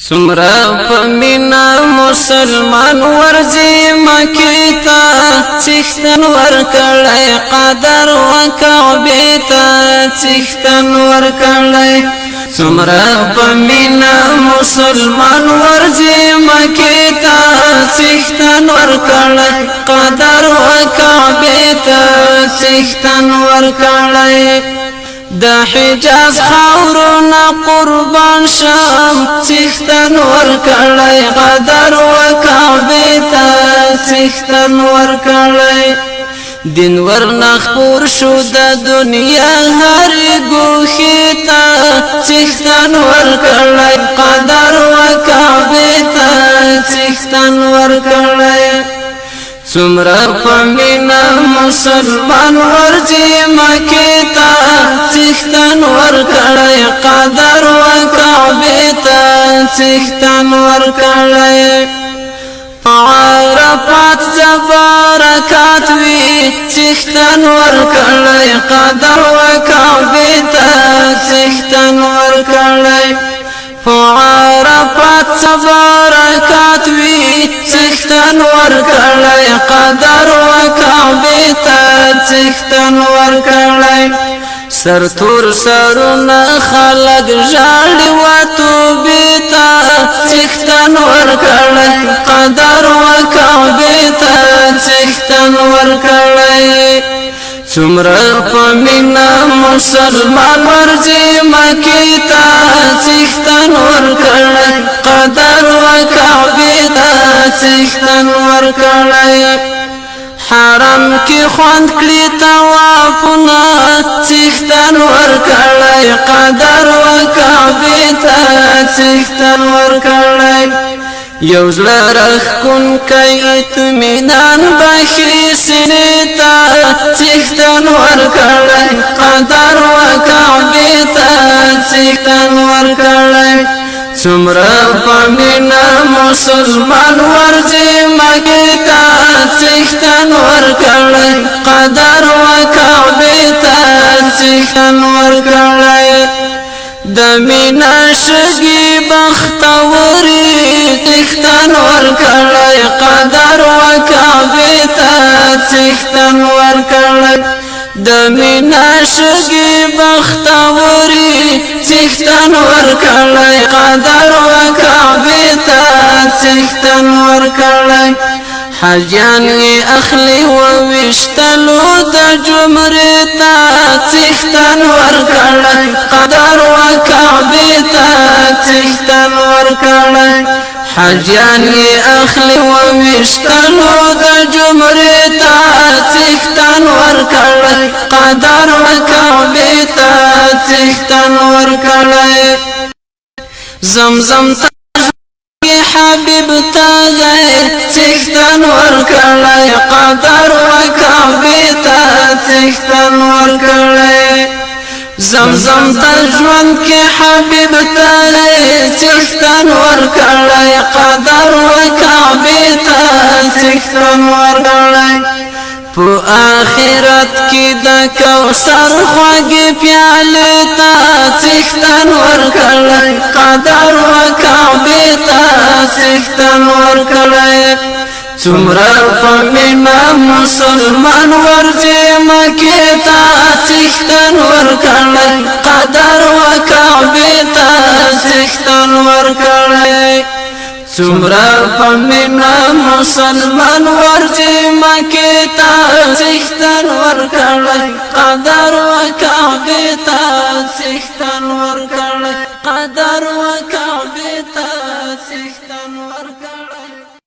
سمرا پمینا مسلمان ورزی مکیتا چختن ورکڑی قدر و کعبیتا چختن ورکڑی سمرا پمینا مسلمان ورزی مکیتا چختن ورکڑی قدر و کعبیتا چختن ورکڑی دا حجاز خاورنا قربان شام چختن ورکڑی قدر و کعبیتا چختن ورکڑی دین ورنخپور شو دا دنیا هر گوخیتا چختن ورکڑی قدر و کعبیتا چختن ورکڑی سمرا پمینا مسلمان ورزی مکیتا چختن ورکڑی قدر و کعبیتا چختن ورکڑی عرفات زبارکات وی چختن ورکڑی قدر و کعبیتا چختن ورکڑی عرفات زبارکات وی چختن ورکڑی قدر و کعبیتا چختن ورکڑی سر تور سرنا خلق جاڑی و توبیتا چختن ورکڑی قدر و کعبیتا چختن ورکڑی سمرا پمینا مسلمان ورزی مکیتا چختن ورکڑی قدر و کعبیتا چختن ورکڑی حرم کی خوند کلی توافنا چختن ورکڑی قدر و کعبیتا چختن ورکڑی یوزل رخ کن کئی اتمنان بخی سنیتا چختن ورکڑی قدر و کعبیتا چختن ورکڑی سمرا پمینا مسلمان ورزی مکیتا چختن ورکڑی قدر و کعبیتا چختن ورکڑی دمینا شگی بختوری چختن ورکڑی قدر و کعبیتا چختن ورکڑی دمینا شگی بختوری چختن ورکڑی قدر و کعبیتا چختن ورکڑی حجان اخلی و وشتلو دا جمریتا چختن ورکڑی قدر و کعبیتا چختن ورکڑی حجان اخلی و وشتلو دا جمریتا چختن ورکڑی قدر و کعبیتا چختن ورکڑی زمزم حبیب تاغی چختن ورکڑی قدر و کعبیتا چختن ورکڑی زمزم تجوان کی حبیب تاغی چختن ورکڑی قدر و کعبیتا چختن ورکڑی پو آخرت کی دا کوثر خواگی پیالیتا چختن ورکڑی قدر و کعبیتا چختن ورکڑی سمرا پمینا مسلمان ورزی مکیتا چختن ورکڑی قدر و کعبیتا چختن ورکڑی سمرا پمینا مسلمان ورزی مکیتا چختن ورکڑی قدر و کعبیتا چختن ورکڑی قدر و کعبیتا چختن ورکڑی